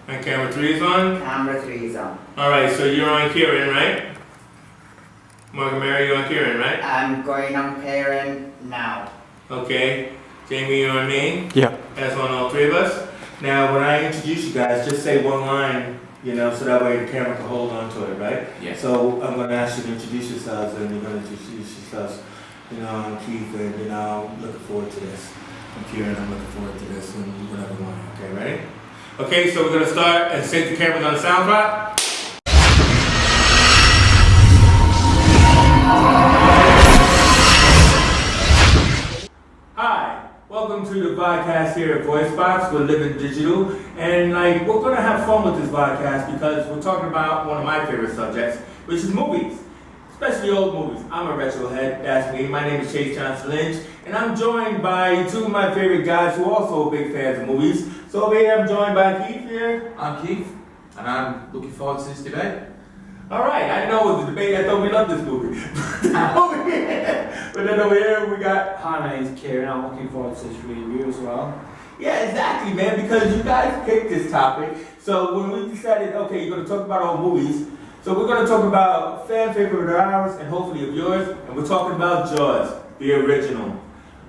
And camera 3 is on? Camera 3 is on. Alright, so you're on Kieran, right? Mark and Mary, you're on Kieran, right? I'm going on Kieran now. Okay. Jamie, you're on me? Yeah. That's on all three of us. Now, when I introduce you guys, just say one line, so that way the camera can hold on to it, right? Yeah. So I'm going to ask you to introduce yourselves, and you're going to introduce yourselves. I'm Keith, and I'm looking forward to this. I'm Kieran, I'm looking forward to this, and whatever you want. Okay, ready? Okay, so we're going to start and sync the cameras on the sound drop. Hi, welcome to the podcast here at VoiceBox with Bolton Digital, and we're gonna have fun with this podcast because we're talking about one of my favorite subjects, which is movies, especially old movies. I'm a retro head, that's me. My name is Chase Johnson Lynch, and I'm joined by two of my favorite guys who are also big fans of movies. So over here, I'm joined by Keith here. I'm Keith, and I'm looking forward to this debate. All right, I didn't know it was a debate. I thought we loved this movie. But then over here we got. Hi, my name's Kieran. I'm looking forward to this review as well. Yeah, exactly, man. Because you guys picked this topic. So when we decided, okay, you're gonna talk about old movies. So we're gonna talk about fan favorite of ours and hopefully of yours. And we're talking about Jaws, the original.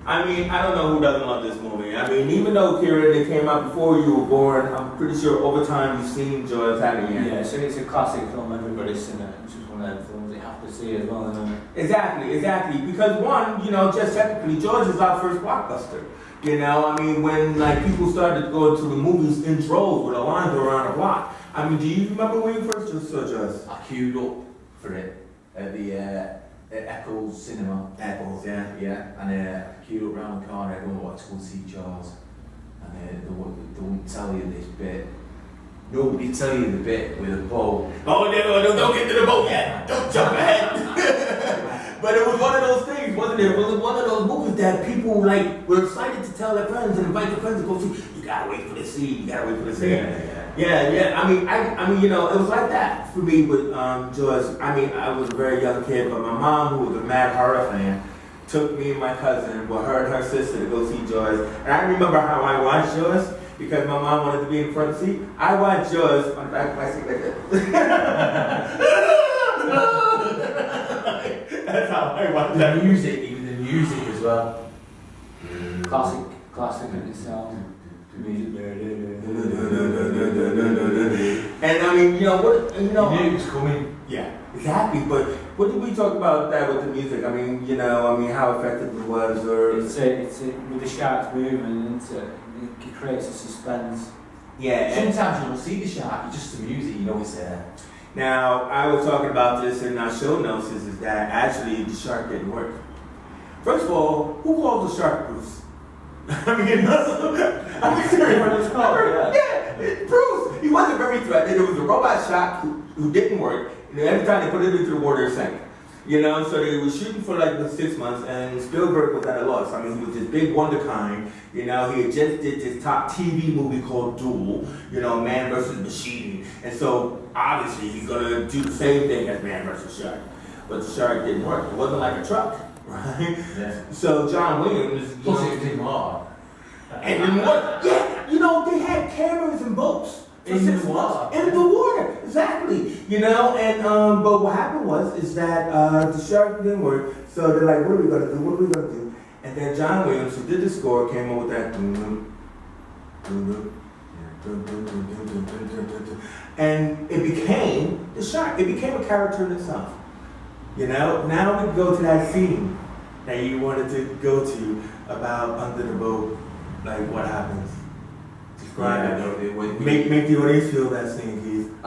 I mean, I don't know who doesn't love this movie. I mean, even though, Kieran, it came out before you were born, I'm pretty sure over time you've seen Jaws, haven't you? Yeah, so it's a classic film. Everybody's seen it. It's just one of them films you have to see as well, isn't it? Exactly. Because one, just technically, Jaws is our first blockbuster. I mean, when people started to go to the movies in droves with a line around the block. I mean, do you remember when you first saw Jaws? I queued up for it at the Eccles Cinema. Eccles, yeah. Yeah, and I queued up round the corner. Everyone wanted to go see Jaws, and they wouldn't tell you this bit. Nobody tell you the bit with a boat. Oh, no, don't get to the boat yet. Don't jump ahead. But it was one of those things, wasn't it? It was one of those movies that people were excited to tell their friends and invite their friends to go see. You gotta wait for the scene. Yeah. I mean, it was like that for me with Jaws. I mean, I was a very young kid, but my mom, who was a mad horror fan, took me and my cousin, her and her sister, to go see Jaws. And I remember how I watched Jaws. Because my mom wanted to be in the front seat, I watched Jaws on the back of my seat like that. That's how I watched that. Even the music as well. Classic in itself. And I mean, You knew it was coming. Yeah, exactly. But what did we talk about that with the music? I mean, how effective it was, or It's with the sharks moving, it creates a suspense. yeah. Sometimes you don't see the shark, you just the music, you know it's there. Now, I was talking about this in our show notes is that actually the shark didn't work. First of all, who called the shark Bruce? I mean, serious. Yeah, Bruce. He wasn't very threatening. It was a robot shark who didn't work. And every time they put it into the water, it sank. So they were shooting for 6 months, and Spielberg was at a loss. I mean, he was this big wonderkind. He had just did this top TV movie called Duel, Man versus Machine. And so, obviously, he's going to do the same thing as Man versus Shark. But the shark didn't work. It wasn't like a truck, right? Yeah. So, John Williams... Plus it was in water. And then what? Yeah, they had cameras and boats. In the water. In the water, exactly. And but what happened is that the shark didn't work. So they're like, what are we gonna do? And then John Williams, who did the score, came up with that. And it became the shark. It became a character in itself. Now we go to that scene that you wanted to go to about under the boat. What happens? Describe it. Make the audience feel that scene, Keith. I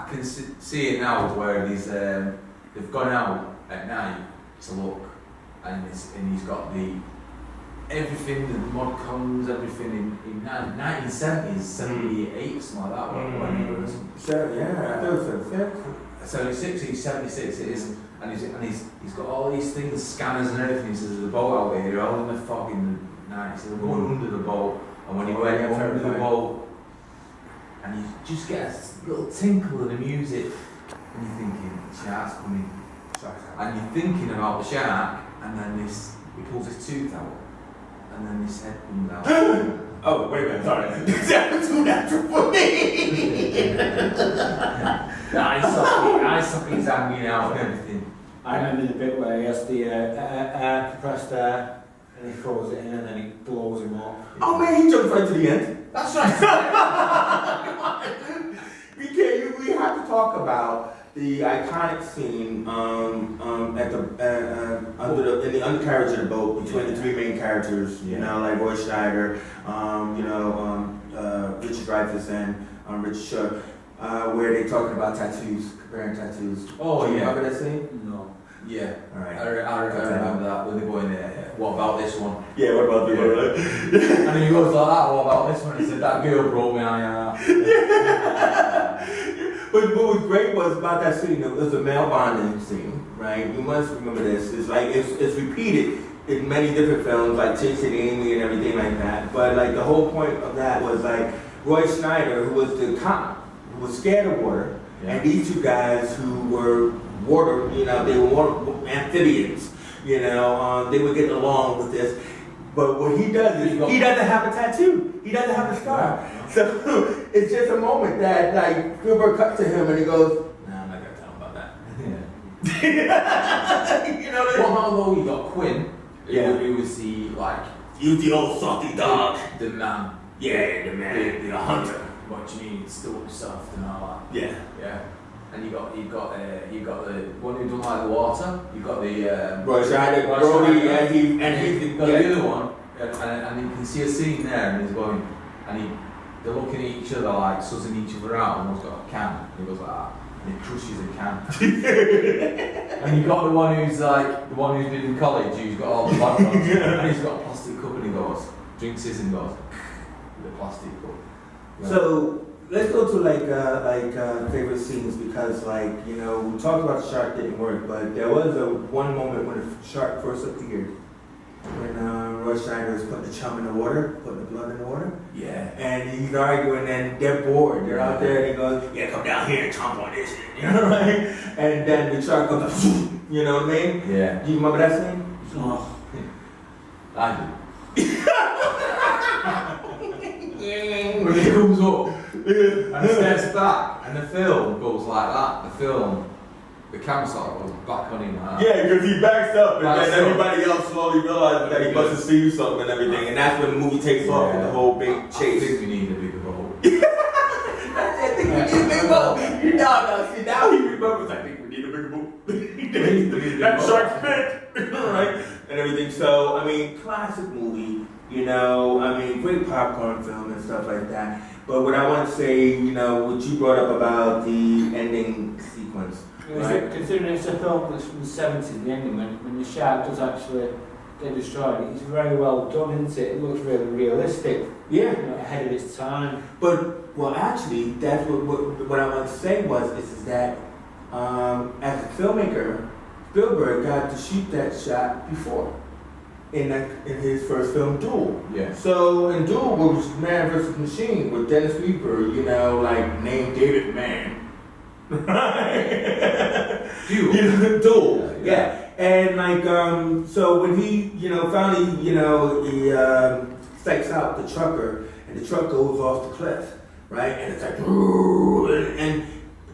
can see it now where they've gone out at night to look, and he's got everything, the mod cons, everything in 1970s, 78, something like that. Yeah, I thought so. 76, 76 it is, and he's got all these things, scanners and everything. He says there's a boat out here, you're all in the fog in the night. He says they're going under the boat, and when you went under the boat, and you just get a little tinkle of the music, and you're thinking, shark's coming. And you're thinking about the shark, and then he pulls his tooth out, and then his head comes out. Oh, wait a minute, sorry. That was too natural for me. He's hanging out and everything. I remember the bit where he has the air, compressed air, and he throws it in and then he blows him up. Oh man, he jumped right to the end. That's right. We have to talk about the iconic scene at the in the undercarriage of the boat between the three main characters. You know, like Roy Schneider, Richard Dreyfuss, and Richard Schuck, where they talking about tattoos, comparing tattoos. Oh, Do you yeah. remember that scene? No. Yeah. All right. I remember that when they go in there. What about this one? Yeah. What about the one? And he goes like that. What about this one? He said that girl broke me eye out. But what was great was about that scene. It was a male bonding scene, right? You must remember this. It's like it's repeated in many different films, like Chasing Amy and everything like that. But like the whole point of that was like Roy Schneider, who was the cop, who was scared of water, and these two guys who were water, they were water amphibians. They would get along with this. But what he does is he doesn't have a tattoo. He doesn't have a scar. So it's just a moment that like Spielberg cuts to him and he goes, "Nah, I'm not gonna tell him about that." What about though? You got Quinn. Yeah. Who was the like? He was the old salty dog. The man. Yeah, the man, the hunter. What do you mean? Still soft and all that. Yeah. Yeah. And you got the one who don't like the water. You got the Roy Schneider, Roy Brody, Schneider. and you got the other one, and you can see a scene there, and he's going, and they're looking at each other like sussing each other out, and one's got a can, and he goes like that, and he crushes a can. And you got the one who's been in college, who's got all the backgrounds, and he's got a plastic cup, and he goes, drinks his and goes, with a plastic cup. Yeah. So let's go to favorite scenes because we talked about the shark didn't work, but there was one moment when the shark first appeared when Roy Schneider was putting the chum in the water, putting the blood in the water. Yeah. And he's arguing and they're bored. They're out there and he goes, "Yeah, come down here and chomp on this." Right? And then the shark goes, you know what I mean? Yeah. Do you remember that scene? Oh. I do. When he comes up and steps back, and the film goes like that. The camera sort of goes back on him. Like that. Yeah, because he backs up and Backs then up. everybody else slowly realizes that he must have seen something and everything. And that's when the movie takes off with the whole big I chase. think we need a bigger boat. I think we need a big boat. No, see, now he remembers, I think we need a bigger boat. That shark's bit, right? And everything. So, I mean, classic movie, great popcorn film and stuff like that. But what I want to say, what you brought up about the ending sequence. Right. Considering it's a film that's from the 70s, the ending, when the shark does actually get destroyed, it's very well done, isn't it? It looks really realistic. Yeah. Ahead of its time. But, well, actually, that's what I want to say is that as a filmmaker, Spielberg got to shoot that shot before in his first film, Duel. Yeah. So in Duel was Man vs. Machine with Dennis Weaver, named David Mann. Duel. Yeah. And so when he, finally, he stakes out the trucker and the truck goes off the cliff, right? And it's like, and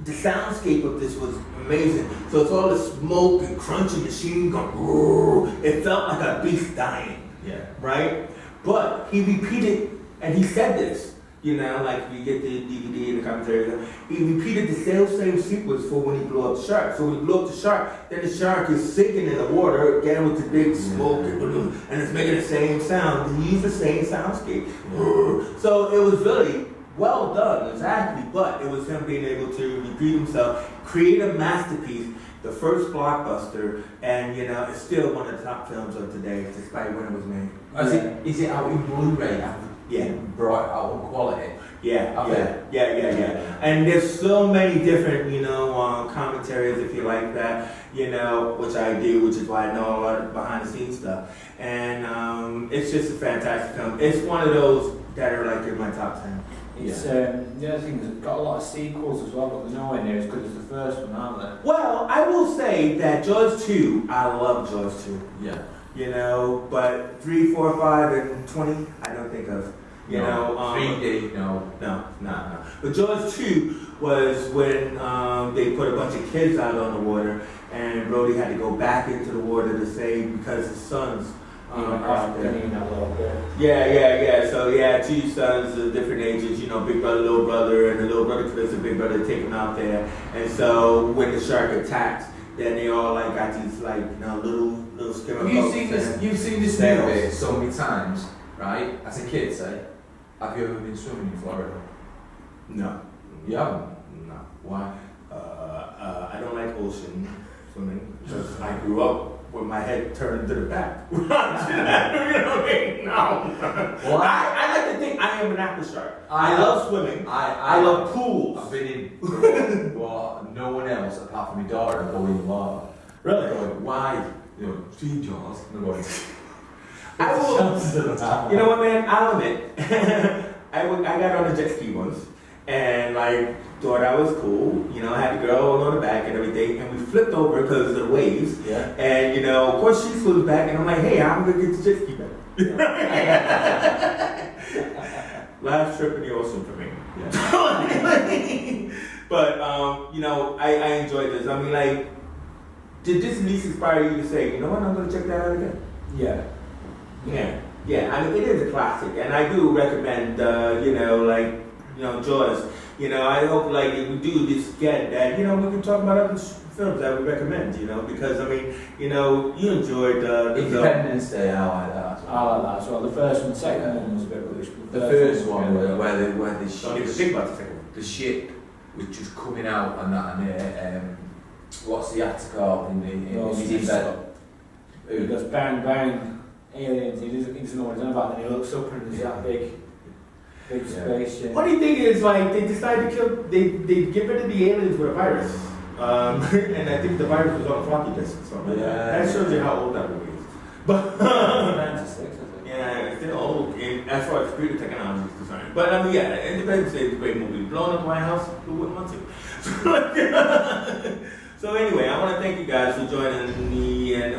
the soundscape of this was amazing. So it's all the smoke and crunchy machine going, it felt like a beast dying. Yeah. Right? But he repeated, and he said this, we get the DVD and the commentary, he repeated the same sequence for when he blew up the shark. So when he blew up the shark, then the shark is sinking in the water, again with the big smoke and it's making the same sound. He used the same soundscape. So it was really well done, exactly, but it was him being able to repeat himself, create a masterpiece, the first blockbuster, and it's still one of the top films of today, despite when it was made. Is it out in Blu-ray? Yeah. Brought out in quality. Yeah. And there's so many different, commentaries if you like that, which I do, which is why I know a lot of behind the scenes stuff. And it's just a fantastic film. It's one of those that are in my top 10. It's the other thing is it's got a lot of sequels as well, but they're nowhere near as good as the first one, aren't they? Well, I will say that Jaws 2, I love Jaws 2. Yeah. But 3, 4, 5, and 20, I don't think of. You know, 3D, no. No. But Jaws 2 was when they put a bunch of kids out on the water, and Brody had to go back into the water to save because his sons out there. Yeah. So he had two sons of different ages, you know, big brother, little brother, and the little brother convinced the big brother to take him out there. And so when the shark attacked, then they all like got these like, you know, little skimmer Have you boats seen this? and You've seen this sails. movie so many times, right? As a kid, say. Have you ever been swimming in Florida? No. You haven't? No. Why? I don't like ocean swimming because I grew up with my head turned to the back. You know what I mean? No. Well, I like to think I am an apple shark. I love swimming. I love pools. I've been in well, no one else apart from my daughter go in the water. Really? Going, why? You know, see Jaws. And they're going, I will. You know what, man? I'll admit, I got on a jet ski once, and like thought I was cool. You know, I had the girl on the back and everything, and we flipped over because of the waves. Yeah. And you know, of course, she flew back, and I'm like, hey, I'm gonna get the jet ski back. Last trip in the ocean for me. Yeah. But you know, I enjoyed this. I mean, like, did this at least inspire you to say, you know what, I'm gonna check that out again? Yeah. I mean, it is a classic, and I do recommend, you know, like, you know, Jaws. You know, I hope, like, if we do this again, that, you know, we can talk about other films that we recommend, you know, because, I mean, you know, you enjoyed the Independence Day, I like that as well. I like that as well. The first one, the second one was a bit rubbish. The first one was where the Don't even think about the second one. the ship was just coming out and that, and what's the actor called in his bed? He goes bang bang, aliens. He doesn't know what he's on about. Then he looks up and there's that big spaceship. Funny thing is, like, they decided to kill, they get rid of the aliens with a virus. And I think the virus was on a floppy disk or something. Yeah. That shows you how old that movie is. But, 96, I think. yeah, it's still old as far as computer technology is concerned. But, I mean, yeah, Independence Day is a great movie. Blowing up my house, who wouldn't want to? So anyway, I want to thank you guys for joining me and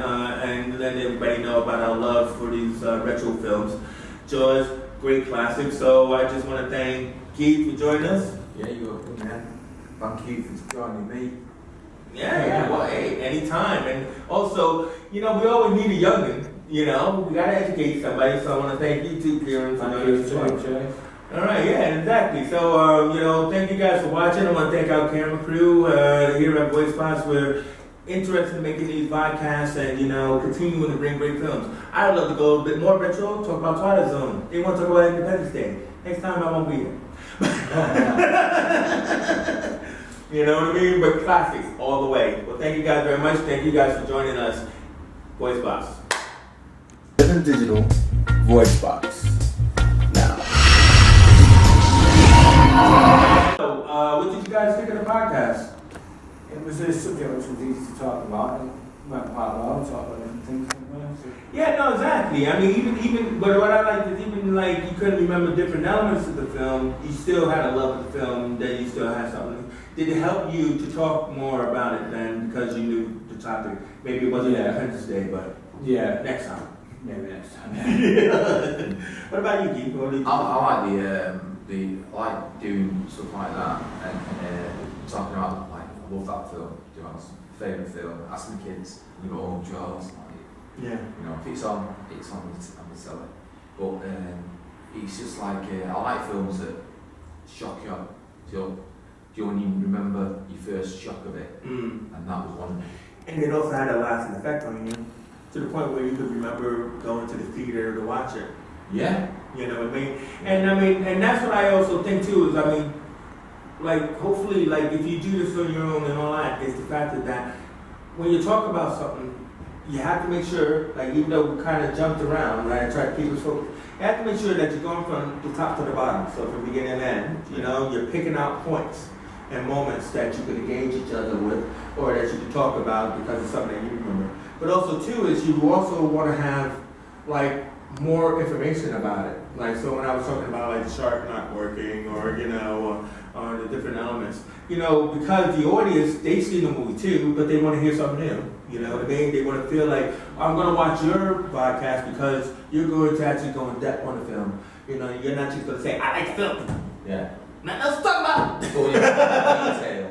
letting everybody know about our love for these retro films. Jaws, great classic. So I just want to thank Keith for joining us. Yeah, you're good, man. Thank you for joining me. Yeah. Well, hey, anytime. And also, you know, we always need a youngin'. You know, we gotta educate somebody. So I want to thank you too, Kieran, for joining us. All right, yeah, exactly. So, you know, thank you guys for watching. I want to thank our camera crew here at Voice Spots. We're interested in making these podcasts and, you know, continuing to bring great films. I'd love to go a bit more retro, talk about Twilight Zone. They want to talk about Independence Day. Next time I won't be here. You know what I mean? But classics all the way. Well, thank you guys very much. Thank you guys for joining us. Voice Spots. Bolton Digital Voice Spots. Now. So, what did you guys think of the podcast? It was a subject which was easy to talk about and went quite well, talk about different things. Yeah, no, exactly. I mean, even, but what I like is even like you couldn't remember different elements of the film, you still had a love of the film, that you still had something. Did it help you to talk more about it then because you knew the topic? Maybe it wasn't Independence Day, but next time. Maybe next time. What about you, Keith? What do you think? I like doing stuff like that and talking about like I love that film. Do you know, favourite film? Asking the kids, you know, Bolton Jaws. Yeah. You know, if it's on, I'm gonna sell it. But it's just like I like films that shock you. Do you only remember your first shock of it? Mm. And that was one. And it also had a lasting effect on you, to the point where you could remember going to the theater to watch it. Yeah. You know what I mean? And that's what I also think too, is I mean, like, hopefully, like, if you do this on your own and all that, is the fact that when you talk about something, you have to make sure, like, even though we kind of jumped around, right, and try to keep us focused, you have to make sure that you're going from the top to the bottom. So from beginning to end, you know, you're picking out points and moments that you could engage each other with, or that you could talk about because it's something that you remember. But also, too, is you also want to have, like, more information about it. Like, so when I was talking about, like, the shark not working, or, you know, or the different elements, you know, because the audience, they see the movie too, but they want to hear something new. You know what I mean? They want to feel like, I'm going to watch your podcast because you're going to actually go in depth on the film. You know, you're not just gonna say, I like film. Yeah. Nothing else to talk about. Oh, yeah. Detail.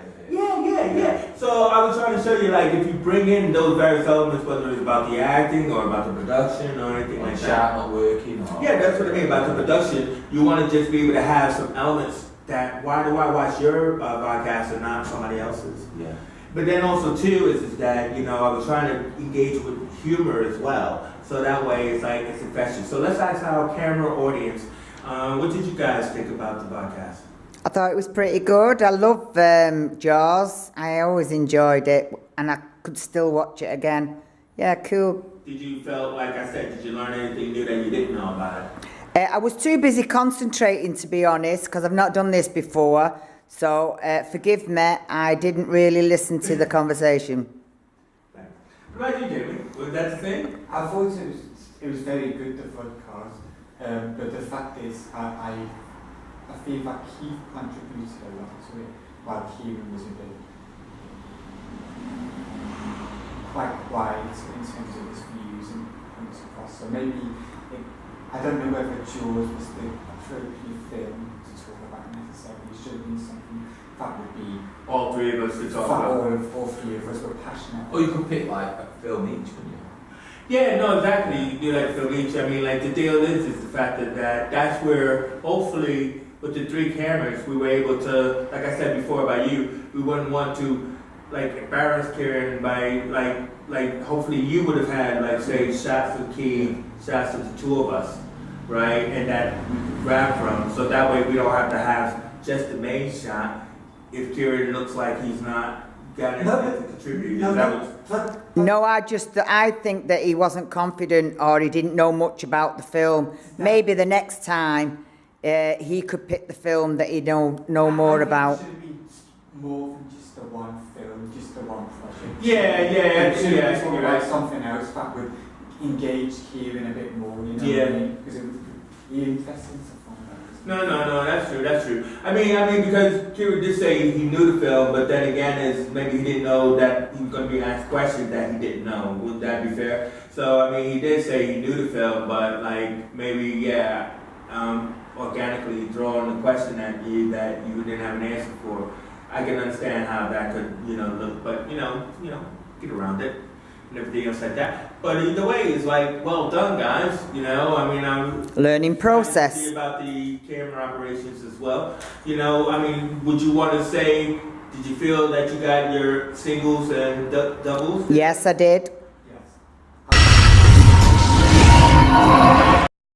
Yeah. So I was trying to show you, like, if you bring in those various elements, whether it's about the acting or about the production or anything like Like that. sharp not working. Or Yeah, that's what I mean about the production. You want to just be able to have some elements that, why do I watch your podcast and not somebody else's? Yeah. But then also too is that, you know, I was trying to engage with humor as well. So that way it's like, it's infectious. So let's ask our camera audience, what did you guys think about the podcast? I thought it was pretty good. I love Jaws. I always enjoyed it, and I could still watch it again. Yeah, cool. Did you feel, like I said, did you learn anything new that you didn't know about it? I was too busy concentrating, to be honest, because I've not done this before. So forgive me, I didn't really listen to the conversation. Thanks. What about you, Jamie? Was that the thing? I thought it was very good, the podcast, but the fact is, I feel like he contributed a lot to it, while Kieran was a bit quite quiet in terms of his views and comes across. So maybe, I don't know whether Jaws was the appropriate film to talk about necessarily. It should have been something that would be All three of us could talk for about. all three of us were passionate. Or you could pick like a film each, couldn't you? Yeah, no, exactly. You do like film each. I mean, like the deal is the fact that that's where hopefully with the three cameras we were able to, like I said before about you, we wouldn't want to like embarrass Karen by like hopefully you would have had like say shots of Key, shots of the two of us, right, and that we could grab from. So that way we don't have to have just the main shot if Kieran looks like he's not got anything to contribute. No, I think that he wasn't confident or he didn't know much about the film. Maybe the next time he could pick the film that he know more about. It should have been more than just the one film, just the one project. Yeah, It should have been you're about right. something else that would engage Kieran a bit more, you know Yeah. what I mean? Because it would be interesting to find out. No, that's true. I mean, because Kieran did say he knew the film, but then again, is maybe he didn't know that he was going to be asked questions that he didn't know. Would that be fair? So, I mean, he did say he knew the film, but like maybe, organically throwing a question at you that you didn't have an answer for. I can understand how that could, look, but get around it and everything else like that. But either way, it's like, well done, guys. I'm Learning process. see about the camera operations as well. Would you want to say, did you feel that you got your singles and doubles? Yes, I did. Yes.